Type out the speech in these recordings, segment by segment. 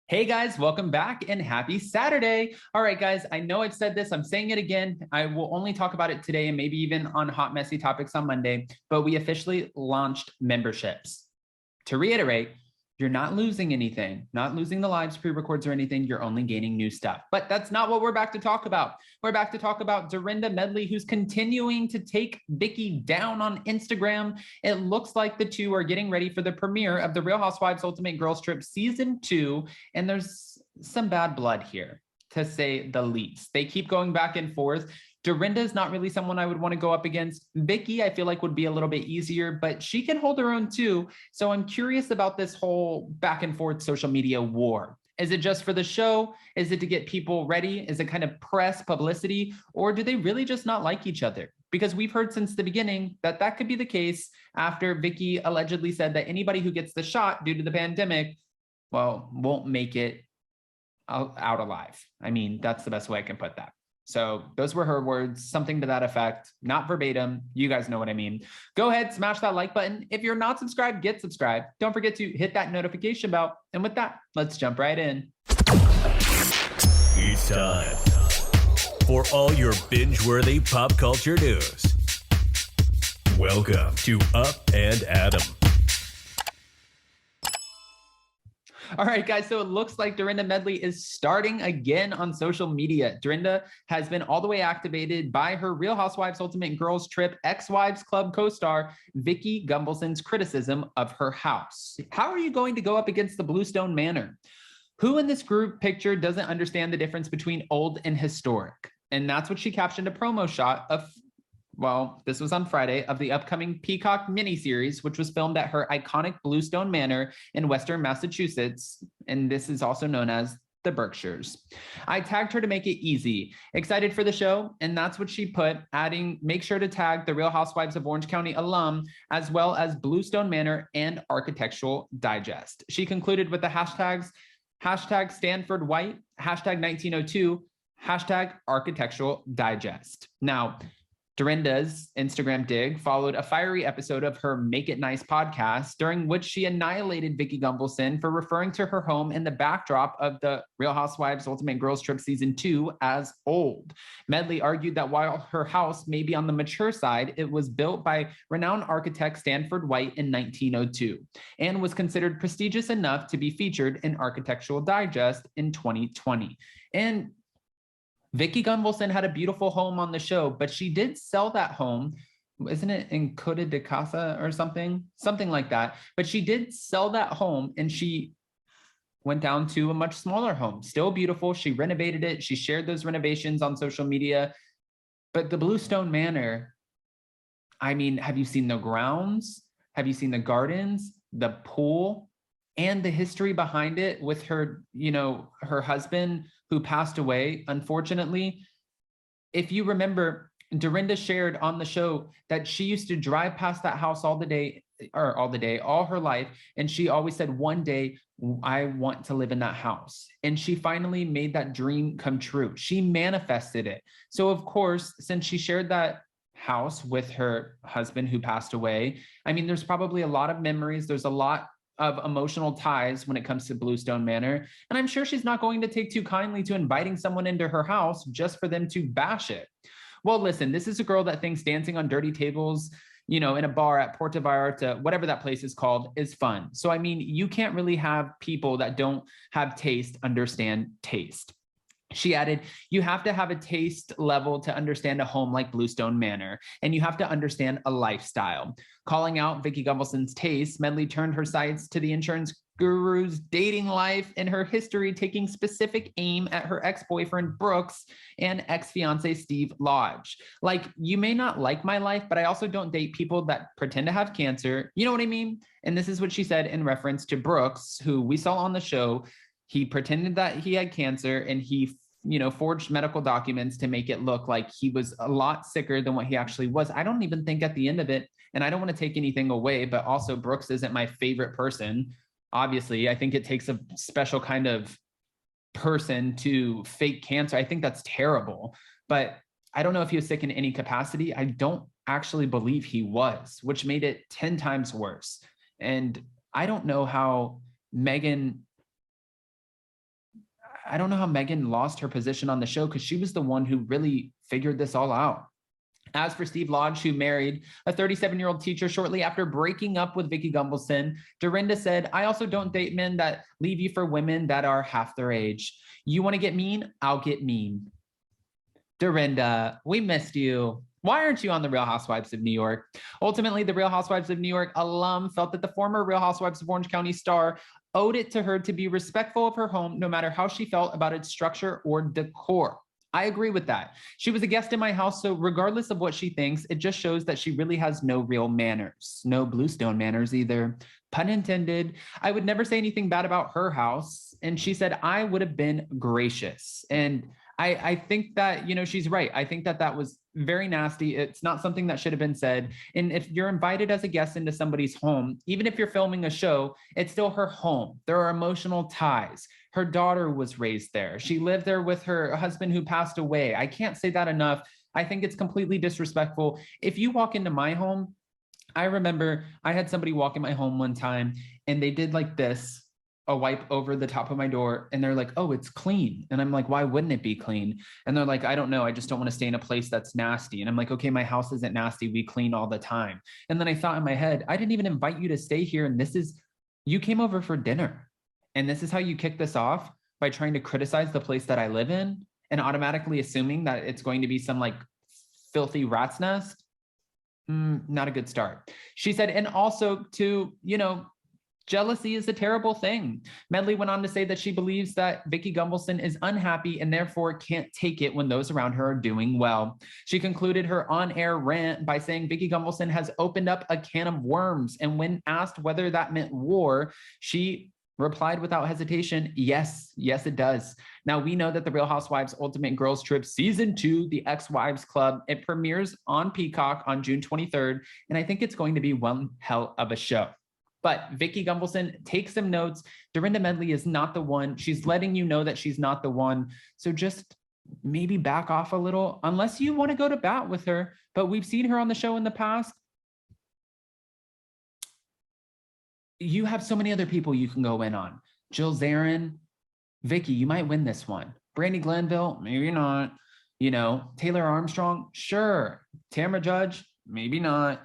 Hey guys, welcome back and happy Saturday. All right, guys, I know I've said this, I'm saying it again. I will only talk about it today and maybe even on Hot Messy Topics on Monday, but we officially launched memberships. To reiterate, you're not losing anything, not losing the lives, pre-records or anything. You're only gaining new stuff. But that's not what we're back to talk about. We're back to talk about Dorinda Medley, who's continuing to take Vicki down on Instagram. It looks like the two are getting ready for the premiere of The Real Housewives Ultimate Girls Trip Season 2, and there's some bad blood here, to say the least. They keep going back and forth. Dorinda is not really someone I would want to go up against. Vicki, I feel like would be a little bit easier, but she can hold her own too. So I'm curious about this whole back and forth social media war. Is it just for the show? Is it to get people ready? Is it kind of press publicity? Or do they really just not like each other? Because we've heard since the beginning that that could be the case after Vicki allegedly said that anybody who gets the shot due to the pandemic, well, won't make it out alive. I mean, that's the best way I can put that. So those were her words, something to that effect, not verbatim. You guys know what I mean. Go ahead, smash that like button. If you're not subscribed, get subscribed. Don't forget to hit that notification bell. And with that, let's jump right in. It's time for all your binge-worthy pop culture news. Welcome to Up and Adam. All right, guys, so it looks like Dorinda Medley is starting again on social media. Dorinda has been all the way activated by her Real Housewives Ultimate Girls Trip ex-Wives Club co-star Vicki Gunvalson's criticism of her house. How are you going to go up against the Bluestone Manor? Who in this group picture doesn't understand the difference between old and historic? And that's what she captioned a promo shot of. Well, this was on Friday, of the upcoming Peacock miniseries, which was filmed at her iconic Bluestone Manor in Western Massachusetts. And this is also known as the Berkshires. I tagged her to make it easy. Excited for the show? And that's what she put, adding, make sure to tag the Real Housewives of Orange County alum, as well as Bluestone Manor and Architectural Digest. She concluded with the hashtags, hashtag Stanford White, hashtag 1902, hashtag Architectural Digest. Now, Dorinda's Instagram dig followed a fiery episode of her Make It Nice podcast, during which she annihilated Vicki Gunvalson for referring to her home in the backdrop of the Real Housewives Ultimate Girls Trip Season 2 as old. Medley argued that while her house may be on the mature side, it was built by renowned architect Stanford White in 1902 and was considered prestigious enough to be featured in Architectural Digest in 2020. And Vicki Gunvalson had a beautiful home on the show, but she did sell that home. Isn't it in Coda de Casa or something? Something like that. But she did sell that home and she went down to a much smaller home. Still beautiful. She renovated it. She shared those renovations on social media. But the Bluestone Manor, I mean, have you seen the grounds? Have you seen the gardens, the pool, and the history behind it with her, her husband who passed away, unfortunately? If you remember, Dorinda shared on the show that she used to drive past that house all her life. And she always said, one day I want to live in that house. And she finally made that dream come true. She manifested it. So of course, since she shared that house with her husband who passed away, I mean, there's probably a lot of memories. There's a lot of emotional ties when it comes to Bluestone Manor. And I'm sure she's not going to take too kindly to inviting someone into her house just for them to bash it. Well, listen, this is a girl that thinks dancing on dirty tables, in a bar at Porta Vallarta, whatever that place is called, is fun. So, I mean, you can't really have people that don't have taste understand taste. She added, you have to have a taste level to understand a home like Bluestone Manor, and you have to understand a lifestyle. Calling out Vicki Gunvalson's taste, Medley turned her sights to the insurance guru's dating life and her history, taking specific aim at her ex-boyfriend Brooks and ex-fiance Steve Lodge. Like, you may not like my life, but I also don't date people that pretend to have cancer. You know what I mean? And this is what she said in reference to Brooks, who we saw on the show. He pretended that he had cancer and he, forged medical documents to make it look like he was a lot sicker than what he actually was. I don't even think at the end of it, and I don't want to take anything away, but also Brooks isn't my favorite person. Obviously, I think it takes a special kind of person to fake cancer. I think that's terrible, but I don't know if he was sick in any capacity. I don't actually believe he was, which made it 10 times worse. And I don't know how Megan I don't know how Megan lost her position on the show because she was the one who really figured this all out. As for Steve Lodge, who married a 37-year-old teacher shortly after breaking up with Vicki Gunvalson, Dorinda said, I also don't date men that leave you for women that are half their age. You want to get mean? I'll get mean. Dorinda, we missed you. Why aren't you on the Real Housewives of New York? Ultimately, the Real Housewives of New York alum felt that the former Real Housewives of Orange County star owed it to her to be respectful of her home, no matter how she felt about its structure or decor. I agree with that. She was a guest in my house, so regardless of what she thinks, it just shows that she really has no real manners. No Bluestone manners either. Pun intended. I would never say anything bad about her house. And she said, I would have been gracious. And I think that, she's right. I think that that was very nasty. It's not something that should have been said. And if you're invited as a guest into somebody's home, even if you're filming a show, it's still her home. There are emotional ties. Her daughter was raised there. She lived there with her husband who passed away. I can't say that enough. I think it's completely disrespectful. If you walk into my home, I remember I had somebody walk in my home one time and they did like this, a wipe over the top of my door, and they're like, oh, it's clean. And I'm like, why wouldn't it be clean? And they're like, I don't know. I just don't want to stay in a place that's nasty. And I'm like, okay, my house isn't nasty. We clean all the time. And then I thought in my head, I didn't even invite you to stay here. And you came over for dinner. And this is how you kick this off, by trying to criticize the place that I live in and automatically assuming that it's going to be some like filthy rat's nest. Not a good start. She said, and also to, jealousy is a terrible thing. Medley went on to say that she believes that Vicki Gunvalson is unhappy and therefore can't take it when those around her are doing well. She concluded her on-air rant by saying Vicki Gunvalson has opened up a can of worms. And when asked whether that meant war, she replied without hesitation, yes, it does. Now, we know that the Real Housewives Ultimate Girls Trip Season 2, the Ex-Wives Club, it premieres on Peacock on June 23rd, and I think it's going to be one hell of a show. But Vicki Gunvalson, take some notes. Dorinda Medley is not the one. She's letting you know that she's not the one. So just maybe back off a little, unless you want to go to bat with her. But we've seen her on the show in the past. You have so many other people you can go in on. Jill Zarin, Vicki, you might win this one. Brandi Glanville, maybe not. Taylor Armstrong, sure. Tamra Judge, maybe not.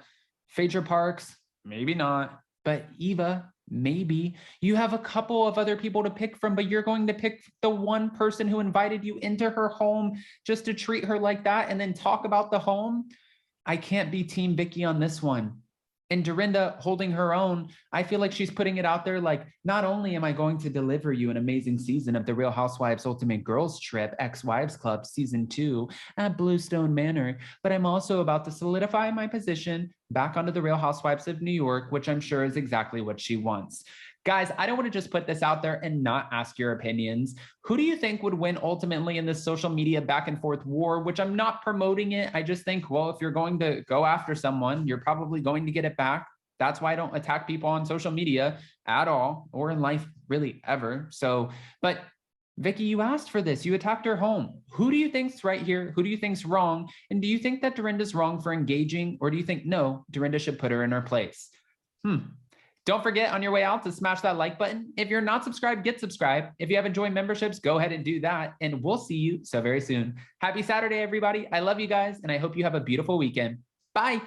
Phaedra Parks, maybe not. But Eva, maybe. You have a couple of other people to pick from, but you're going to pick the one person who invited you into her home just to treat her like that and then talk about the home. I can't be Team Vicki on this one. And Dorinda holding her own, I feel like she's putting it out there like, not only am I going to deliver you an amazing season of the Real Housewives Ultimate Girls Trip Ex-Wives Club Season 2 at Bluestone Manor, but I'm also about to solidify my position back onto the Real Housewives of New York, which I'm sure is exactly what she wants. Guys, I don't want to just put this out there and not ask your opinions. Who do you think would win ultimately in this social media back and forth war, which I'm not promoting it. I just think, well, if you're going to go after someone, you're probably going to get it back. That's why I don't attack people on social media at all, or in life really ever. So, but Vicki, you asked for this. You attacked her home. Who do you think's right here? Who do you think's wrong? And do you think that Dorinda's wrong for engaging? Or do you think, no, Dorinda should put her in her place? Don't forget on your way out to smash that like button. If you're not subscribed, get subscribed. If you haven't joined memberships, go ahead and do that. And we'll see you so very soon. Happy Saturday, everybody. I love you guys. And I hope you have a beautiful weekend. Bye.